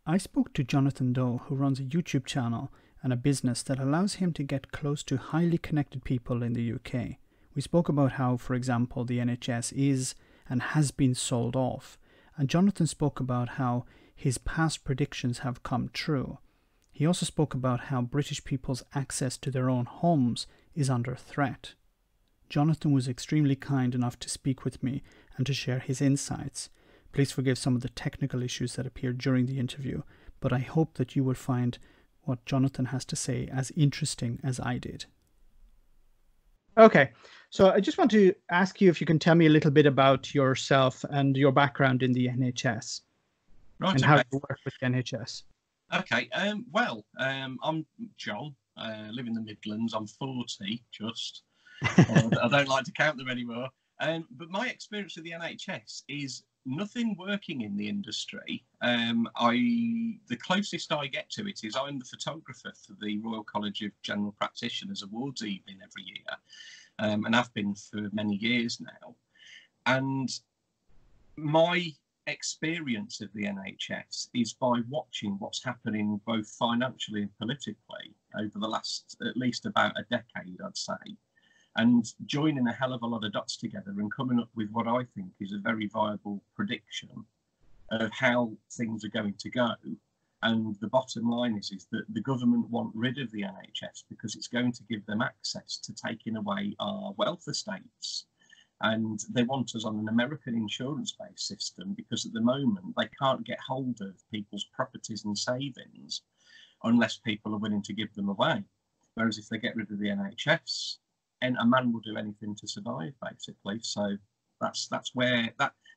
I spoke to Johnathon Doe, who runs a YouTube channel and a business that allows him to get close to highly connected people in the UK. We spoke about how, for example, the NHS is and has been sold off, and Johnathon spoke about how his past predictions have come true. He also spoke about how British people's access to their own homes is under threat. Johnathon was extremely kind enough to speak with me and to share his insights. Please forgive some of the technical issues that appeared during the interview, but I hope that you will find what Johnathon has to say as interesting as I did. Okay, so I just want to ask you if you can tell me a little bit about yourself and your background in the NHS. Right, and how you work with the NHS. Okay, I'm John, live in the Midlands. I'm 40, just. I don't like to count them anymore. But my experience with the NHS is nothing working in the industry. The closest I get to it is I'm the photographer for the Royal College of General Practitioners Awards evening every year, and I've been for many years now. And my experience of the NHS is by watching what's happening both financially and politically over the last at least about a decade, I'd say, and joining a hell of a lot of dots together and coming up with what I think is a very viable prediction of how things are going to go. And the bottom line is that the government want rid of the NHS because it's going to give them access to taking away our welfare states. And they want us on an American insurance-based system because at the moment they can't get hold of people's properties and savings unless people are willing to give them away. Whereas if they get rid of the NHS, and a man will do anything to survive, basically. So that's where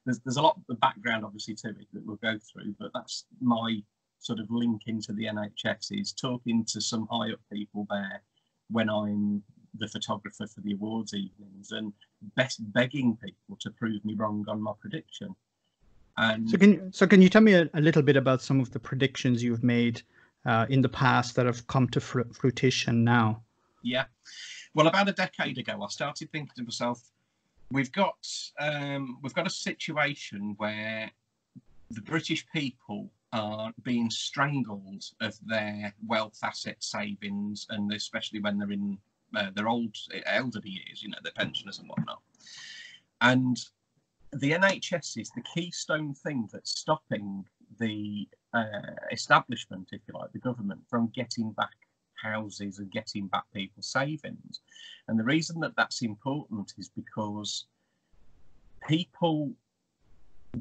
there's a lot of background obviously to it that we'll go through, but that's my sort of link into the NHS is talking to some high up people there when I'm the photographer for the awards evenings and begging people to prove me wrong on my prediction. And so can you tell me a little bit about some of the predictions you've made in the past that have come to fruition now? Yeah, well, about a decade ago, I started thinking to myself, we've got a situation where the British people are being strangled of their wealth, asset savings, and especially when they're in their elderly years, you know, their pensioners and whatnot. And the NHS is the keystone thing that's stopping the establishment, if you like, the government, from getting back houses and getting back people's savings. And the reason that that's important is because people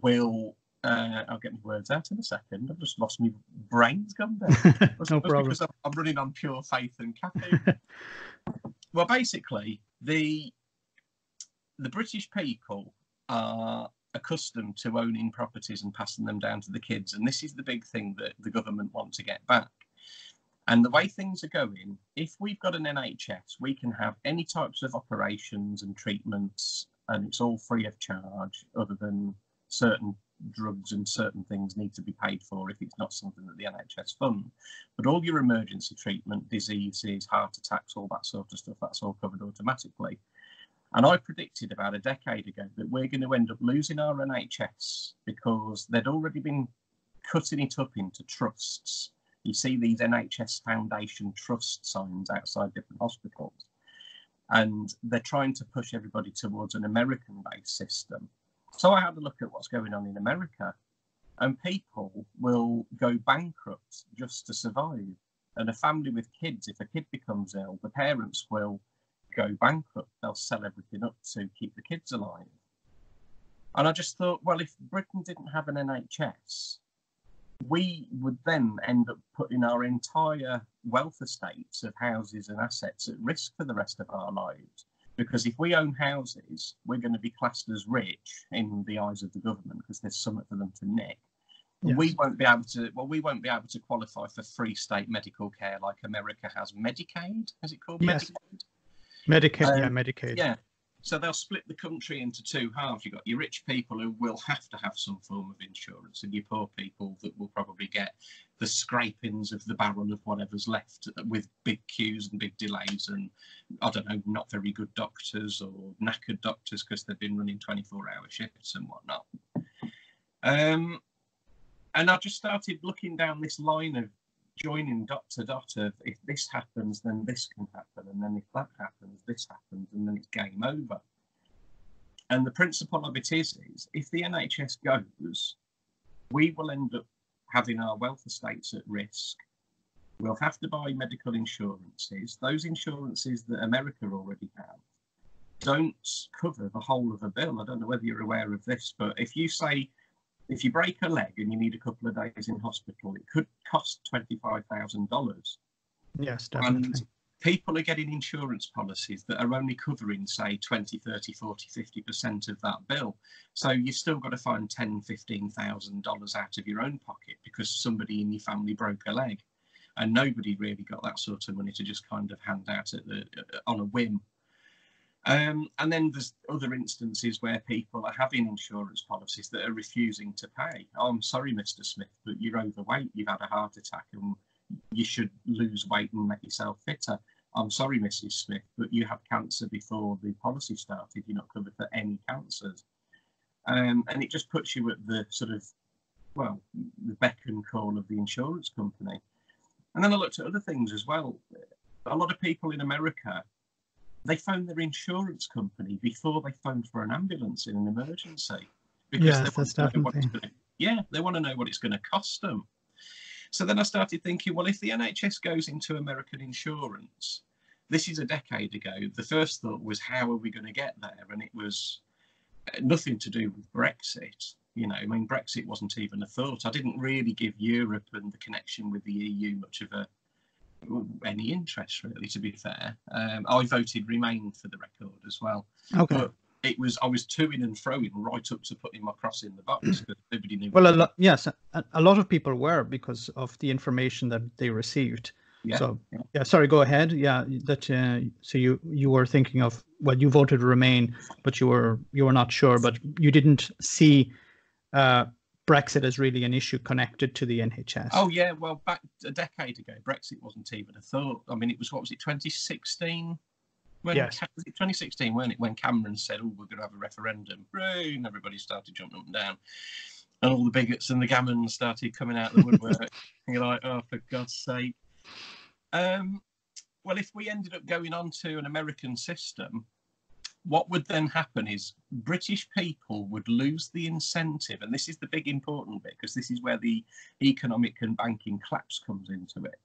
will I'll get my words out in a second. I've just lost my brain's gone there. No problem. Because I'm running on pure faith and caffeine. Well, basically, the British people are accustomed to owning properties and passing them down to the kids, and this is the big thing that the government want to get back. And the way things are going, if we've got an NHS, we can have any types of operations and treatments, and it's all free of charge, other than certain drugs and certain things need to be paid for if it's not something that the NHS fund. But all your emergency treatment, diseases, heart attacks, all that sort of stuff, that's all covered automatically. And I predicted about a decade ago that we're going to end up losing our NHS because they'd already been cutting it up into trusts. You see these NHS Foundation trust signs outside different hospitals. And they're trying to push everybody towards an American-based system. So I had a look at what's going on in America, and people will go bankrupt just to survive. And a family with kids, if a kid becomes ill, the parents will go bankrupt. They'll sell everything up to keep the kids alive. And I just thought, well, if Britain didn't have an NHS, we would then end up putting our entire wealth estates of houses and assets at risk for the rest of our lives. Because if we own houses, we're going to be classed as rich in the eyes of the government because there's something for them to nick. Yes. We won't be able to qualify for free state medical care like America has. Medicaid, is it called? Yes. Medicaid. Medicaid. Yeah. So they'll split the country into two halves. You've got your rich people who will have to have some form of insurance, and your poor people that will probably get the scrapings of the barrel of whatever's left with big queues and big delays and, I don't know, not very good doctors or knackered doctors because they've been running 24-hour shifts and whatnot. And And I just started looking down this line of joining dot to dot of if this happens, then this can happen. And then if that happens, this happens. And then it's game over. And the principle of it is if the NHS goes, we will end up having our wealth estates at risk. We'll have to buy medical insurances. Those insurances that America already have don't cover the whole of a bill. I don't know whether you're aware of this, but if you break a leg and you need a couple of days in hospital, it could cost $25,000. Yes, definitely. And people are getting insurance policies that are only covering, say, 20, 30, 40, 50% of that bill. So you've still got to find $10,000, $15,000 out of your own pocket because somebody in your family broke a leg. And nobody really got that sort of money to just kind of hand out on a whim. And then there's other instances where people are having insurance policies that are refusing to pay. Oh, I'm sorry, Mr. Smith, but you're overweight. You've had a heart attack and you should lose weight and make yourself fitter. I'm sorry, Mrs. Smith, but you had cancer before the policy started. You're not covered for any cancers. And it just puts you at the sort of, well, the beck and call of the insurance company. And then I looked at other things as well. A lot of people in America, they phone their insurance company before they phone for an ambulance in an emergency. Because yes, that's definitely. They want to know what it's going to cost them. So then I started thinking, well, if the NHS goes into American insurance, this is a decade ago, the first thought was, how are we going to get there? And it was nothing to do with Brexit. You know, I mean, Brexit wasn't even a thought. I didn't really give Europe and the connection with the EU much of any interest, really, to be fair. I voted Remain for the record as well. Okay. But I was toing and froing right up to putting my cross in the box because nobody knew. Well, yes, a lot of people were because of the information that they received. Yeah. So, yeah, sorry, go ahead. Yeah, that so you were thinking of, well, you voted Remain, but you were not sure, but you didn't see Brexit as really an issue connected to the NHS. Oh yeah, well, back a decade ago, Brexit wasn't even a thought. I mean, it was 2016? Yes. Was it 2016, weren't it, when Cameron said, oh, we're going to have a referendum, and everybody started jumping up and down, and all the bigots and the gammons started coming out of the woodwork. And you're like, oh, for God's sake. Well, if we ended up going on to an American system, what would then happen is British people would lose the incentive, and this is the big important bit, because this is where the economic and banking collapse comes into it.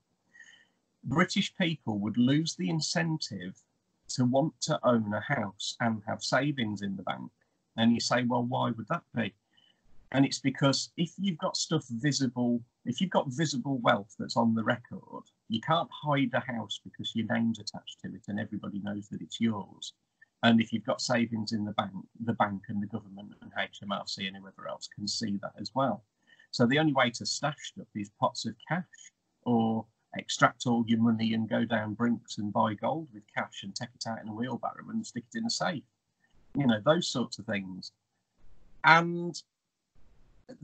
British people would lose the incentive to want to own a house and have savings in the bank. And you say, well, why would that be? And it's because if you've got visible wealth that's on the record, you can't hide a house because your name's attached to it and everybody knows that it's yours. And if you've got savings in the bank and the government and HMRC and whoever else can see that as well. So the only way to stash stuff is pots of cash, or extract all your money and go down Brinks and buy gold with cash and take it out in a wheelbarrow and stick it in a safe. You know, those sorts of things. And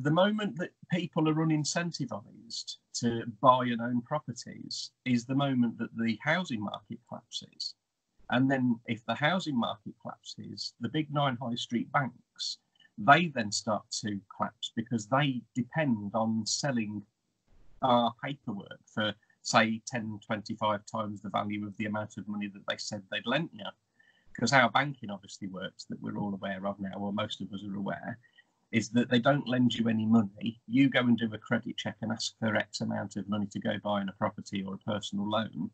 the moment that people are unincentivized to buy and own properties is the moment that the housing market collapses. And then if the housing market collapses, the big 9 high street banks, they then start to collapse because they depend on selling our paperwork for, say, 10, 25 times the value of the amount of money that they said they'd lent you. Because how banking obviously works, that we're all aware of now, or most of us are aware, is that they don't lend you any money. You go and do a credit check and ask for X amount of money to go buy in a property or a personal loan.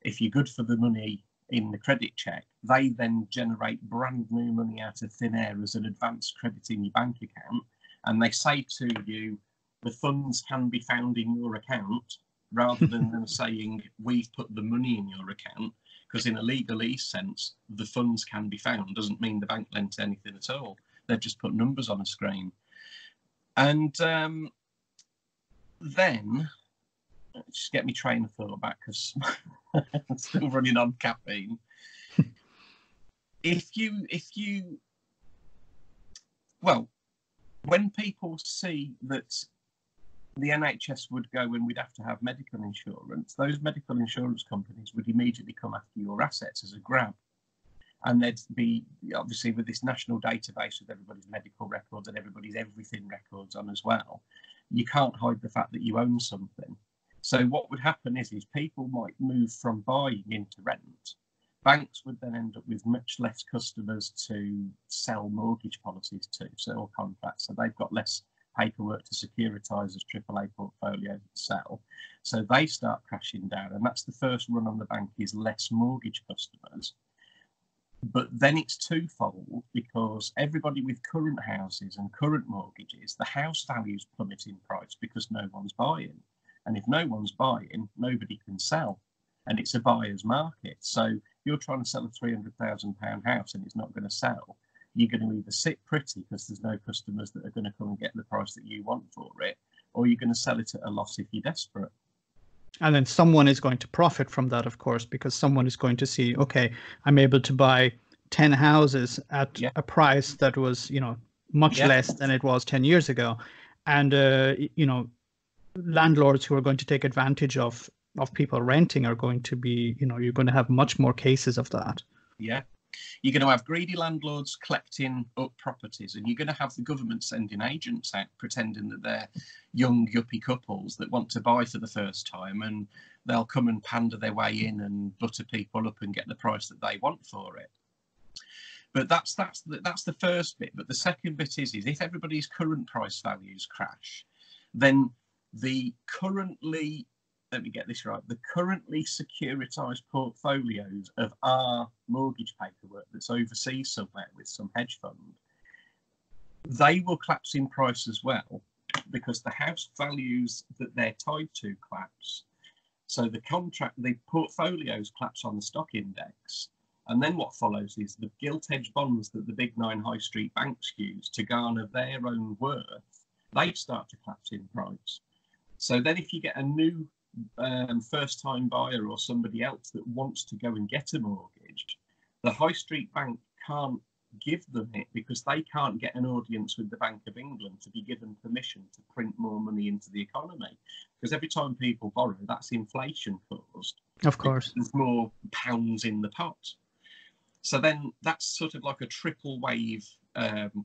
If you're good for the money in the credit check, they then generate brand new money out of thin air as an advance credit in your bank account. And they say to you, the funds can be found in your account, rather than them saying, we've put the money in your account. Because in a legalese sense, the funds can be found doesn't mean the bank lent anything at all. They've just put numbers on a screen. And then, just get me train of thought back because I'm still running on caffeine. Well, when people see that the NHS would go and we'd have to have medical insurance, those medical insurance companies would immediately come after your assets as a grab. And there'd be, obviously, with this national database with everybody's medical records and everybody's everything records on as well, you can't hide the fact that you own something. So what would happen is people might move from buying into rent. Banks would then end up with much less customers to sell mortgage policies to, sell contracts. So they've got less paperwork to securitise as AAA portfolios to sell. So they start crashing down. And that's the first run on the bank, is less mortgage customers. But then it's twofold, because everybody with current houses and current mortgages, the house values plummet in price because no one's buying. And if no one's buying, nobody can sell. And it's a buyer's market. So you're trying to sell a £300,000 house and it's not going to sell. You're going to either sit pretty because there's no customers that are going to come and get the price that you want for it, or you're going to sell it at a loss if you're desperate. And then someone is going to profit from that, of course, because someone is going to see, okay, I'm able to buy 10 houses at a price that was, much less than it was 10 years ago. And, landlords who are going to take advantage of people renting are going to be, you're going to have much more cases of that. Yeah. You're going to have greedy landlords collecting up properties, and you're going to have the government sending agents out pretending that they're young yuppie couples that want to buy for the first time, and they'll come and pander their way in and butter people up and get the price that they want for it. But that's the first bit. But the second bit is if everybody's current price values crash, then the currently securitized portfolios of our mortgage paperwork that's overseas somewhere with some hedge fund, they will collapse in price as well, because the house values that they're tied to collapse. So the portfolios collapse on the stock index. And then what follows is the gilt-edged bonds that the big 9 high street banks use to garner their own worth, they start to collapse in price. So then if you get a new first-time buyer or somebody else that wants to go and get a mortgage, the high street bank can't give them it because they can't get an audience with the Bank of England to be given permission to print more money into the economy. Because every time people borrow, that's inflation caused. Of course. There's more pounds in the pot. So then that's sort of like a triple wave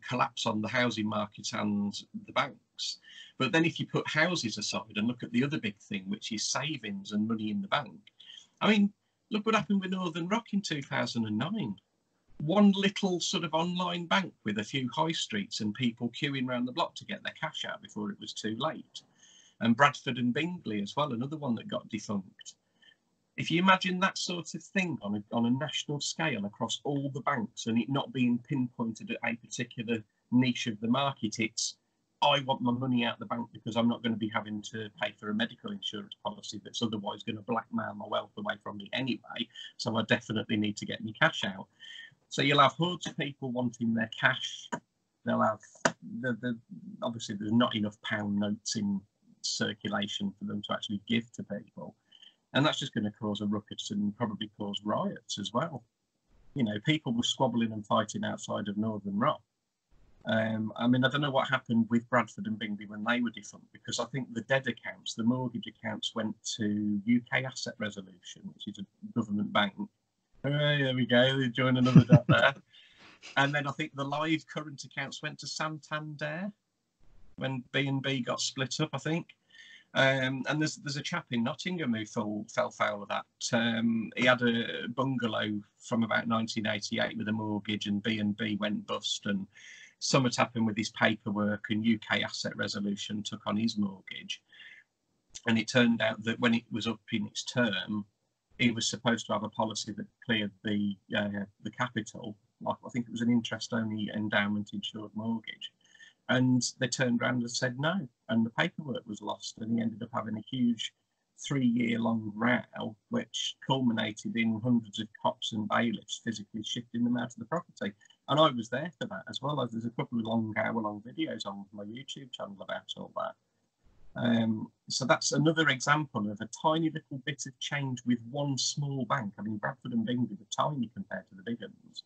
collapse on the housing market and the banks. But then if you put houses aside and look at the other big thing, which is savings and money in the bank, I mean, look what happened with Northern Rock in 2009. One little sort of online bank with a few high streets and people queuing around the block to get their cash out before it was too late. And Bradford and Bingley as well, another one that got defunct. If you imagine that sort of thing on a national scale across all the banks, and it not being pinpointed at a particular niche of the market, it's, I want my money out of the bank because I'm not going to be having to pay for a medical insurance policy that's otherwise going to blackmail my wealth away from me anyway. So I definitely need to get my cash out. So you'll have hordes of people wanting their cash. They'll have, obviously there's not enough pound notes in circulation for them to actually give to people. And that's just going to cause a ruckus and probably cause riots as well. People were squabbling and fighting outside of Northern Rock. I mean, I don't know what happened with Bradford and Bingley when they were defunct, because I think the dead accounts, the mortgage accounts, went to UK Asset Resolution, which is a government bank. Oh, there we go, they joined another dot there. And then I think the live current accounts went to Santander when B&B got split up, I think. And there's a chap in Nottingham who fell foul of that. He had a bungalow from about 1988 with a mortgage, and B&B went bust, and something happened with his paperwork, and UK Asset Resolution took on his mortgage. And it turned out that when it was up in its term, he was supposed to have a policy that cleared the capital. Like, I think it was an interest-only endowment insured mortgage. And they turned around and said no, and the paperwork was lost, and he ended up having a huge 3-year-long row, which culminated in hundreds of cops and bailiffs physically shifting them out of the property. And I was there for that as well. There's a couple of hour-long videos on my YouTube channel about all that. So that's another example of a tiny little bit of change with one small bank. I mean, Bradford and Bingley were tiny compared to the big ones.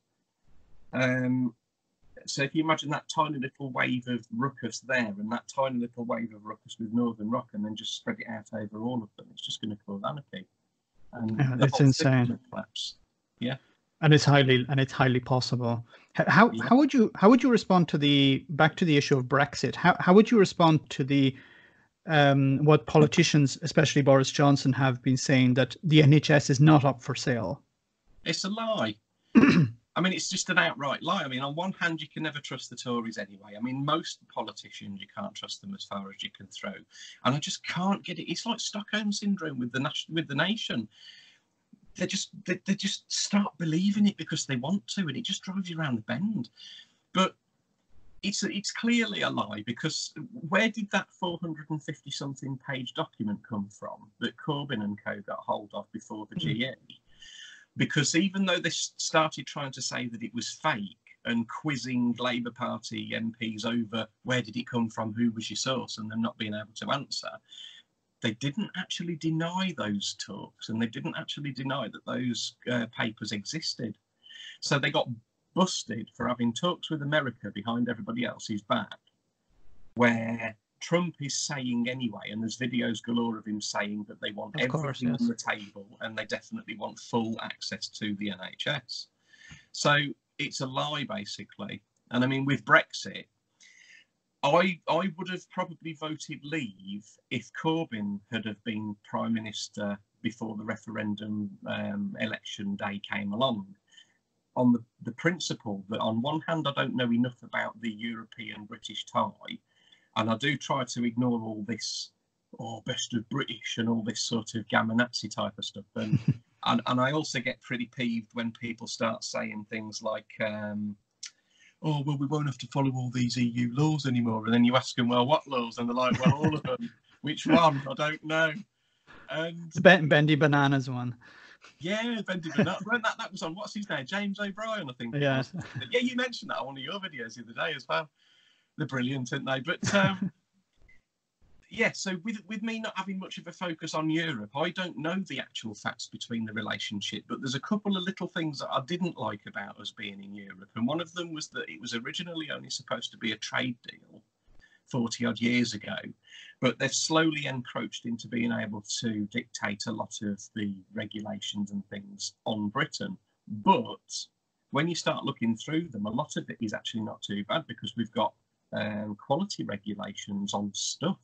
So if you imagine that tiny little wave of ruckus there and that tiny little wave of ruckus with Northern Rock, and then just spread it out over all of them, it's just going to cause anarchy. And it's insane. Collapse. Yeah. And it's highly possible. How would you respond to back to the issue of Brexit? How would you respond to the what politicians, especially Boris Johnson, have been saying, that the NHS is not up for sale. It's a lie. I mean, it's just an outright lie. I mean, on one hand, you can never trust the Tories anyway. I mean, most politicians, you can't trust them as far as you can throw. And I just can't get it. It's like Stockholm syndrome with the nation. They just start believing it because they want to, and it just drives you around the bend. But it's clearly a lie, because where did that 450-something page document come from that Corbyn and co got hold of before the GE? Because even though they started trying to say that it was fake and quizzing Labour Party MPs over where did it come from, who was your source, and them not being able to answer, they didn't actually deny those talks, and they didn't actually deny that those papers existed. So they got busted for having talks with America behind everybody else's back, where Trump is saying anyway, and there's videos galore of him saying that they want everything on the table, and they definitely want full access to the NHS. So it's a lie, basically. And I mean, with Brexit, I would have probably voted Leave if Corbyn had have been Prime Minister before the referendum election day came along, on the principle that on one hand, I don't know enough about the European-British tie, and I do try to ignore all this, best of British and all this sort of Gammon-Nazi type of stuff. And, and I also get pretty peeved when people start saying things like, oh, well, we won't have to follow all these EU laws anymore. And then you ask them, well, what laws? And they're like, well, all of them. Which one? I don't know. And Bendy Bananas one. Yeah, Bendy Bananas. That was on, what's his name? James O'Brien, I think. Yeah. Yeah, you mentioned that on one of your videos the other day as well. They're brilliant, aren't they? But yeah, so with me not having much of a focus on Europe, I don't know the actual facts between the relationship, but there's a couple of little things that I didn't like about us being in Europe. And one of them was that it was originally only supposed to be a trade deal 40 odd years ago, but they've slowly encroached into being able to dictate a lot of the regulations and things on Britain. But when you start looking through them, a lot of it is actually not too bad, because we've got quality regulations on stuff.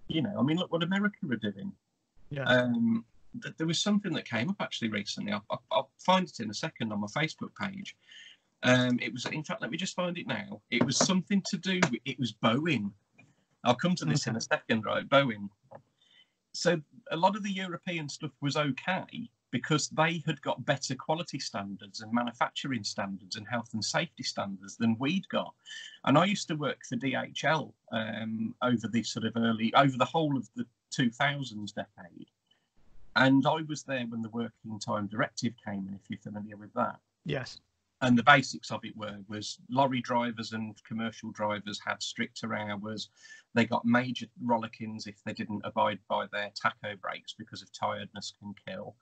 You know, I mean, look what America are doing. Yeah. There was something that came up actually recently. I'll find it in a second on my Facebook page. It was, in fact, let me just find it now. It was something to do with, it was Boeing. I'll come to this in a second, right? Boeing. So a lot of the European stuff was okay because they had got better quality standards and manufacturing standards and health and safety standards than we'd got. And I used to work for DHL over the whole of the 2000s decade. And I was there when the Working Time Directive came in, if you're familiar with that. Yes. And the basics of it was lorry drivers and commercial drivers had stricter hours. They got major rollickings if they didn't abide by their tacho breaks because of tiredness can kill.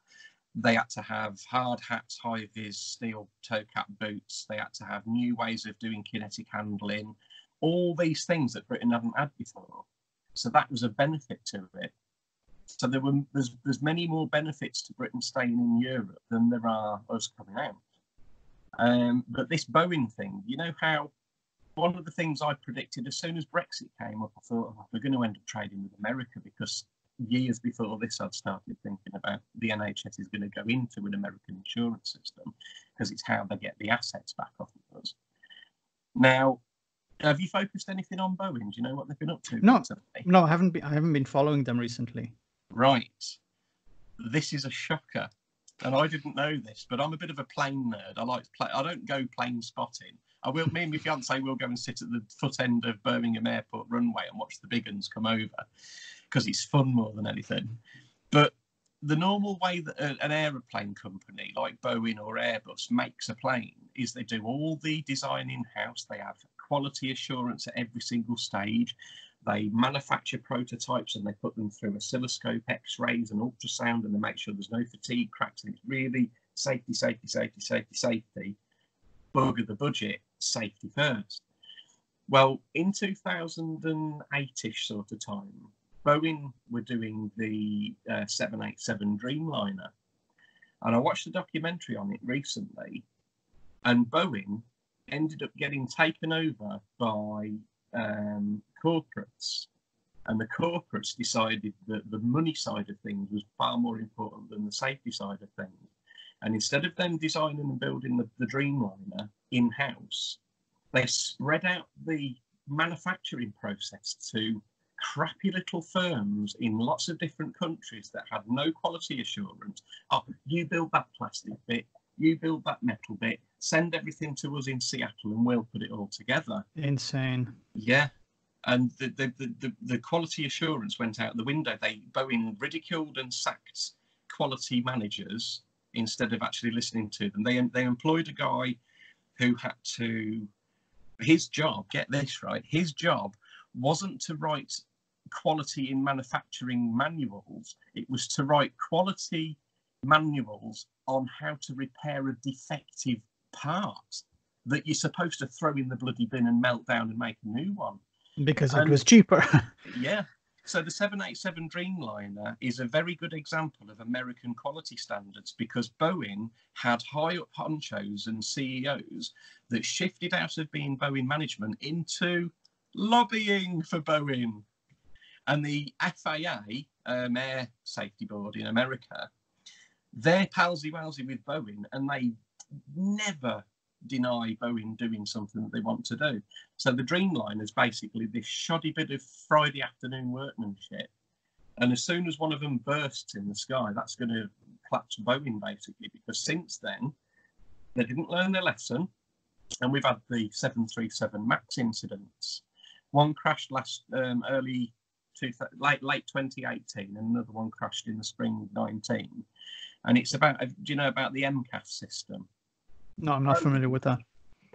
They had to have hard hats, high-vis, steel toe-cap boots. They had to have new ways of doing kinetic handling, all these things that Britain hadn't had before. So that was a benefit to it. So there's many more benefits to Britain staying in Europe than there are us coming out. But this Boeing thing, you know how one of the things I predicted as soon as Brexit came up, I thought, we're going to end up trading with America, because years before this, I'd started thinking about the NHS is going to go into an American insurance system because it's how they get the assets back off of us. Now, have you focused anything on Boeing? Do you know what they've been up to? No, I haven't been following them recently. Right. This is a shocker. And I didn't know this, but I'm a bit of a plane nerd. I don't go plane spotting. Me and my fiance will go and sit at the foot end of Birmingham Airport runway and watch the big uns come over, because it's fun more than anything. But the normal way that an aeroplane company like Boeing or Airbus makes a plane is they do all the design in-house. They have quality assurance at every single stage. They manufacture prototypes and they put them through oscilloscope, x-rays and ultrasound, and they make sure there's no fatigue cracks. And it's really safety. Bugger the budget, safety first. Well, in 2008-ish sort of time, Boeing were doing the 787 Dreamliner. And I watched a documentary on it recently, and Boeing ended up getting taken over by corporates And the corporates decided that the money side of things was far more important than the safety side of things. And instead of them designing and building the Dreamliner in-house, they spread out the manufacturing process to crappy little firms in lots of different countries that had no quality assurance. Oh, you build that plastic bit, you build that metal bit, send everything to us in Seattle and we'll put it all together. Insane. Yeah. And the quality assurance went out the window. Boeing ridiculed and sacked quality managers instead of actually listening to them. They employed a guy who had to, his job, get this right, his job wasn't to write quality in manufacturing manuals. It was to write quality manuals on how to repair a defective part that you're supposed to throw in the bloody bin and melt down and make a new one. Because it was cheaper. Yeah. So the 787 Dreamliner is a very good example of American quality standards, because Boeing had high up honchos and CEOs that shifted out of being Boeing management into lobbying for Boeing. And the FAA, Air Safety Board in America, they're palsy-walsy with Boeing, and they never deny Boeing doing something that they want to do. So the Dreamliner is basically this shoddy bit of Friday afternoon workmanship. And as soon as one of them bursts in the sky, that's going to collapse Boeing, basically, because since then, they didn't learn their lesson. And we've had the 737 MAX incidents. One crashed late 2018, and another one crashed in the spring of 19. And it's about, do you know about the MCAS system? No, I'm not familiar with that.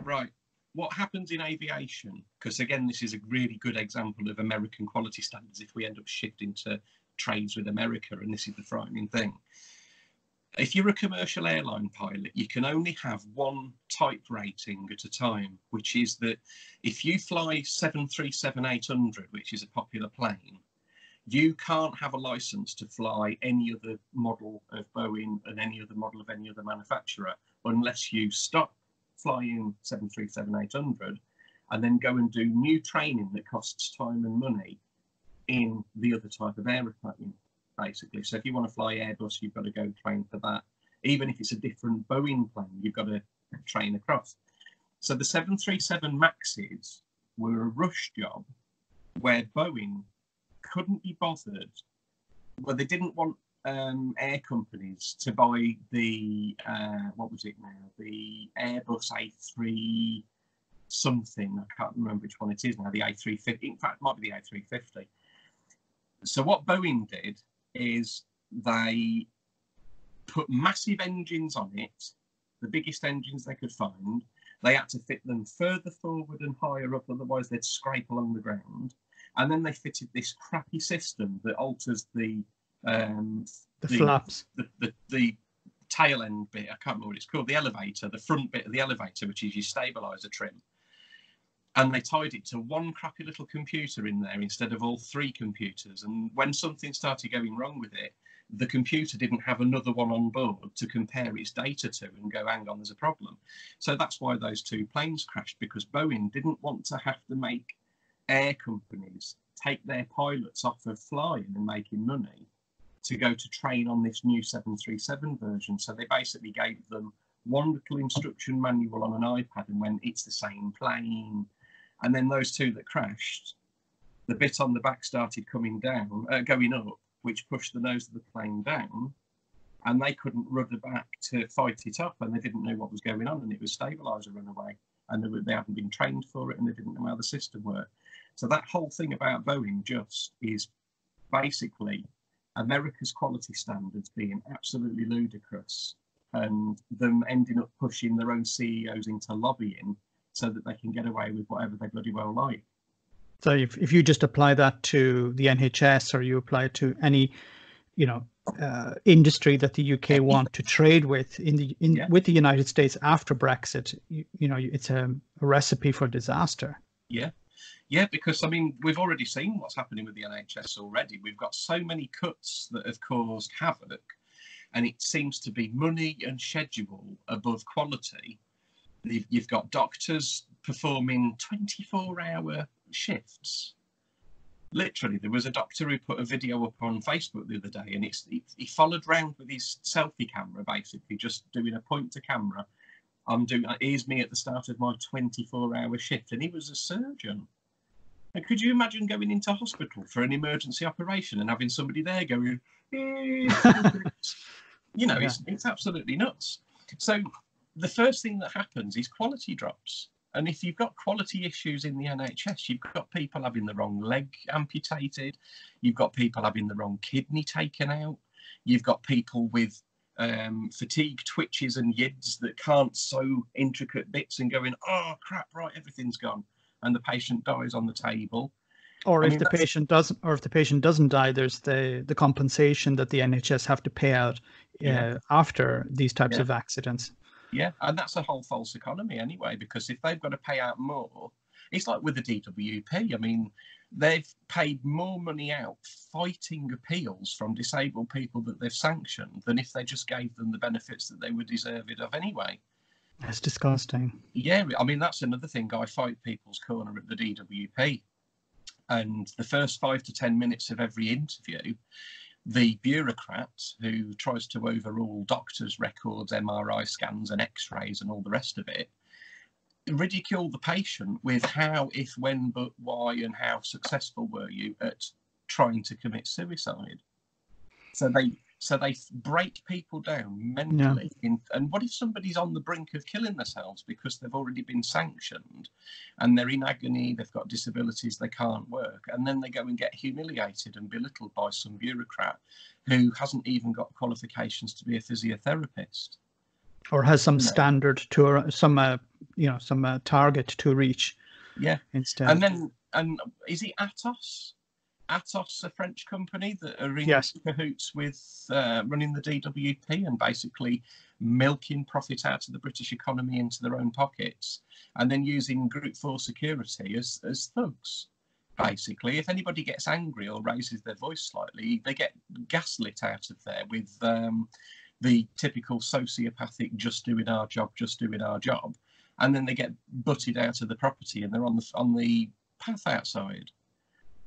Right. What happens in aviation, because again, this is a really good example of American quality standards if we end up shifting to trades with America, and this is the frightening thing. If you're a commercial airline pilot, you can only have one type rating at a time, which is that if you fly 737-800, which is a popular plane, you can't have a license to fly any other model of Boeing and any other model of any other manufacturer unless you stop flying 737-800 and then go and do new training that costs time and money in the other type of aeroplane, basically. So if you want to fly Airbus, you've got to go train for that. Even if it's a different Boeing plane, you've got to train across. So the 737 MAXes were a rush job where Boeing couldn't be bothered. Well, they didn't want air companies to buy the what was it now? The Airbus A3 something. I can't remember which one it is now. The A350. In fact, it might be the A350. So what Boeing did is they put massive engines on it, the biggest engines they could find. They had to fit them further forward and higher up, otherwise they'd scrape along the ground. And then they fitted this crappy system that alters the flaps, the tail end bit. I can't remember what it's called. The elevator, the front bit of the elevator, which is your stabilizer trim. And they tied it to one crappy little computer in there instead of all three computers. And when something started going wrong with it, the computer didn't have another one on board to compare its data to and go, hang on, there's a problem. So that's why those two planes crashed, because Boeing didn't want to have to make air companies take their pilots off of flying and making money to go to train on this new 737 version. So they basically gave them one little instruction manual on an iPad and went, it's the same plane. And then those two that crashed, the bit on the back started coming down, going up, which pushed the nose of the plane down, and they couldn't rudder back to fight it up, and they didn't know what was going on, and it was stabilizer runaway, and they hadn't been trained for it, and they didn't know how the system worked. So that whole thing about Boeing just is basically America's quality standards being absolutely ludicrous, and them ending up pushing their own CEOs into lobbying so that they can get away with whatever they bloody well like. So if you just apply that to the NHS, or you apply it to any, industry that the UK want to trade with with the United States after Brexit, it's a recipe for disaster. Yeah, because I mean, we've already seen what's happening with the NHS already. We've got so many cuts that have caused havoc, and it seems to be money and schedule above quality. You've got doctors performing 24-hour shifts. Literally, there was a doctor who put a video up on Facebook the other day, and he followed round with his selfie camera, basically just doing a point to camera. Here's me at the start of my 24-hour shift, and he was a surgeon. And could you imagine going into hospital for an emergency operation and having somebody there going, you know, Yeah. it's absolutely nuts. So the first thing that happens is quality drops. And if you've got quality issues in the NHS, you've got people having the wrong leg amputated, you've got people having the wrong kidney taken out, you've got people with fatigue twitches and yids that can't sew intricate bits and going, oh crap, right, everything's gone, and the patient dies on the table. Or if the patient doesn't die, there's the compensation that the NHS have to pay out after these types of accidents. Yeah, and that's a whole false economy anyway, because if they've got to pay out more, it's like with the DWP. I mean, they've paid more money out fighting appeals from disabled people that they've sanctioned than if they just gave them the benefits that they were deserved of anyway. That's disgusting. Yeah, I mean, that's another thing. I fight people's corner at the DWP. And the first 5 to 10 minutes of every interview, the bureaucrat who tries to overrule doctors' records, MRI scans and x-rays and all the rest of it, ridicule the patient with how, if, when, but, why, and how successful were you at trying to commit suicide. So they break people down mentally. And what if somebody's on the brink of killing themselves because they've already been sanctioned and they're in agony, they've got disabilities, they can't work, and then they go and get humiliated and belittled by some bureaucrat who hasn't even got qualifications to be a physiotherapist, or has some standard to some target to reach. Yeah. Instead. And is it Atos? Atos, a French company that are in cahoots with running the DWP and basically milking profit out of the British economy into their own pockets, and then using Group 4 security as thugs. Basically, if anybody gets angry or raises their voice slightly, they get gaslit out of there with the typical sociopathic "just doing our job," and then they get butted out of the property and they're on the path outside.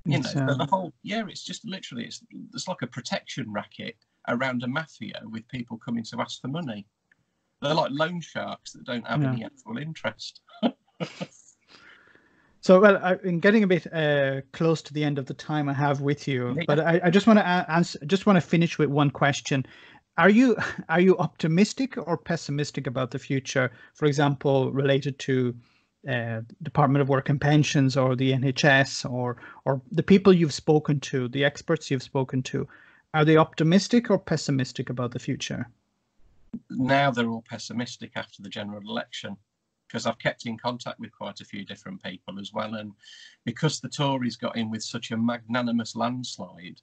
You know, the whole, it's just literally, it's like a protection racket around a mafia with people coming to ask for money. They're like loan sharks that don't have any actual interest. So, well, I'm getting a bit close to the end of the time I have with you, but I just want to finish with one question. Are you optimistic or pessimistic about the future? For example, related to Department of Work and Pensions or the NHS or the people you've spoken to, the experts you've spoken to, are they optimistic or pessimistic about the future? Now they're all pessimistic after the general election, because I've kept in contact with quite a few different people as well, and because the Tories got in with such a magnanimous landslide,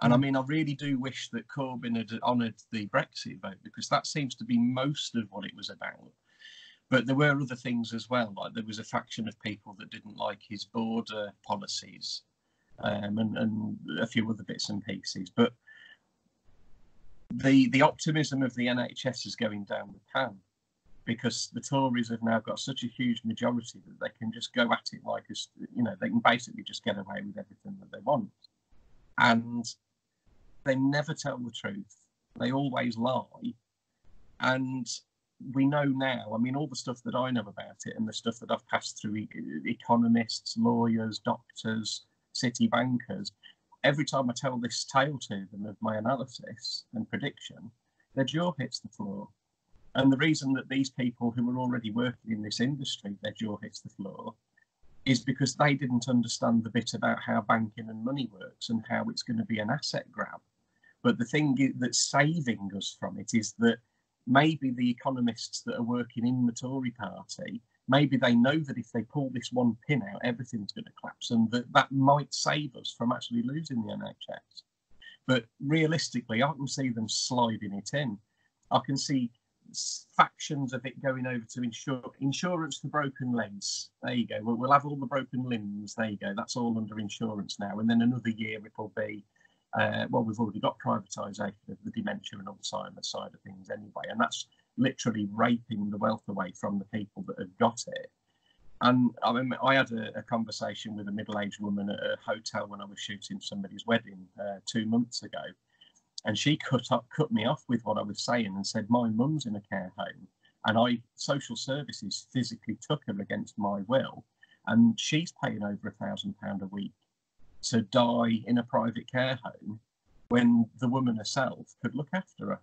and I mean, I really do wish that Corbyn had honoured the Brexit vote, because that seems to be most of what it was about. But there were other things as well, like there was a faction of people that didn't like his border policies and a few other bits and pieces. But the optimism of the NHS is going down the pan, because the Tories have now got such a huge majority that they can just go at it like, they can basically just get away with everything that they want. And they never tell the truth. They always lie. And we know now, I mean, all the stuff that I know about it and the stuff that I've passed through economists, lawyers, doctors, city bankers, every time I tell this tale to them of my analysis and prediction, their jaw hits the floor. And the reason that these people who are already working in this industry, their jaw hits the floor, is because they didn't understand the bit about how banking and money works and how it's going to be an asset grab. But the thing that's saving us from it is that maybe the economists that are working in the Tory party, maybe they know that if they pull this one pin out, everything's going to collapse, and that might save us from actually losing the NHS. But realistically, I can see them sliding it in. I can see factions of it going over to insurance for broken legs. There you go. We'll have all the broken limbs. There you go. That's all under insurance now. And then another year it'll be, we've already got privatisation of the dementia and Alzheimer's side of things anyway. And that's literally raping the wealth away from the people that have got it. And I mean, I had a conversation with a middle-aged woman at a hotel when I was shooting somebody's wedding 2 months ago, and she cut me off with what I was saying and said, "My mum's in a care home, and social services physically took her against my will, and she's paying over £1,000 a week to die in a private care home when the woman herself could look after her."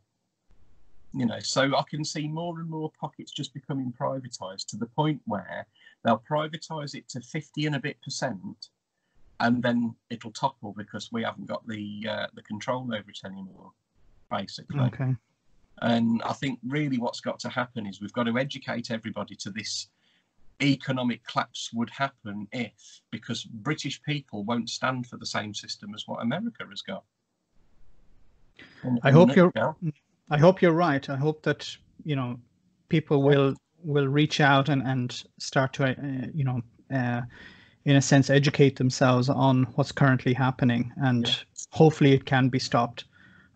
You know, so I can see more and more pockets just becoming privatised to the point where they'll privatise it to 50 and a bit %, and then it'll topple because we haven't got the control over it anymore, basically. Okay. And I think really what's got to happen is we've got to educate everybody to this economic collapse would happen if, because British people won't stand for the same system as what America has got. I hope you're right. I hope that, you know, people will reach out and start to, in a sense, educate themselves on what's currently happening, and hopefully it can be stopped.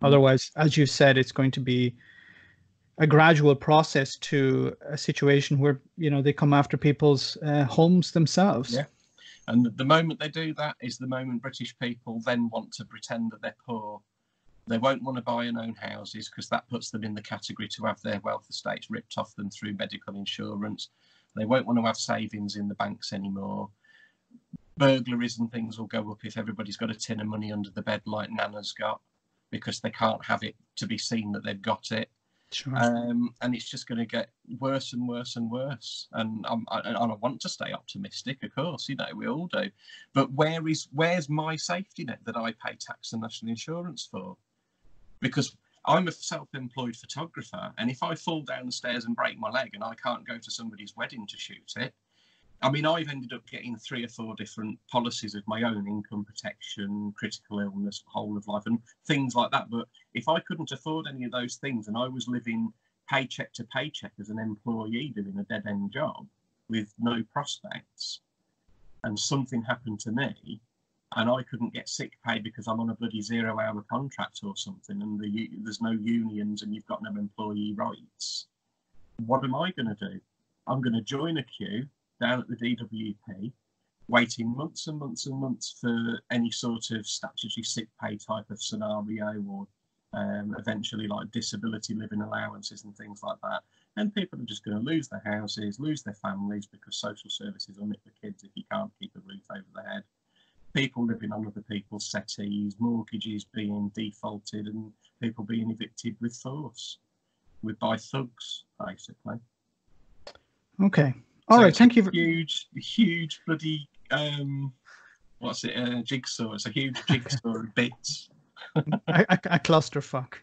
Otherwise, as you said, it's going to be a gradual process to a situation where, you know, they come after people's homes themselves. Yeah. And the moment they do that is the moment British people then want to pretend that they're poor. They won't want to buy and own houses because that puts them in the category to have their wealth estates ripped off them through medical insurance. They won't want to have savings in the banks anymore. Burglaries and things will go up if everybody's got a tin of money under the bed like Nana's got, because they can't have it to be seen that they've got it. Sure. And it's just going to get worse and worse and worse. And I want to stay optimistic, of course, you know, we all do. But where's my safety net that I pay tax and national insurance for? Because I'm a self-employed photographer, and if I fall down the stairs and break my leg and I can't go to somebody's wedding to shoot it, I mean, I've ended up getting 3 or 4 different policies of my own: income protection, critical illness, whole of life, and things like that. But if I couldn't afford any of those things and I was living paycheck to paycheck as an employee doing a dead-end job with no prospects, and something happened to me and I couldn't get sick pay because I'm on a bloody 0-hour contract or something, and there's no unions and you've got no employee rights, what am I going to do? I'm going to join a queue down at the DWP, waiting months and months and months for any sort of statutory sick pay type of scenario, or eventually like disability living allowances and things like that. And people are just going to lose their houses, lose their families, because social services will nick the kids if you can't keep a roof over their head. People living on other people's settees, mortgages being defaulted, and people being evicted with force, by thugs, basically. Okay. All right. Thank you. Huge bloody jigsaw. It's a huge jigsaw of bits. a clusterfuck.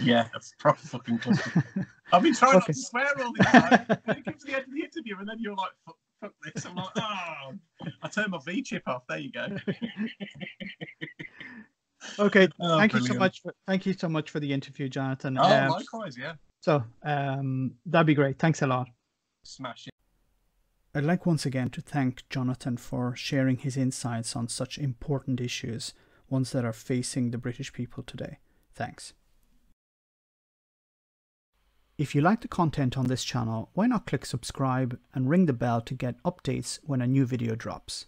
Yeah, a proper fucking clusterfuck. I've been trying not to swear all the time. And it comes to the end of the interview, and then you're like, fuck this. I'm like, oh, I turned my V chip off. There you go. Okay. Thank you so much. Thank you so much for the interview, Jonathan. Oh, likewise, yeah. So that'd be great. Thanks a lot. Smash it. I'd like once again to thank Jonathan for sharing his insights on such important issues, ones that are facing the British people today. Thanks. If you like the content on this channel, why not click subscribe and ring the bell to get updates when a new video drops.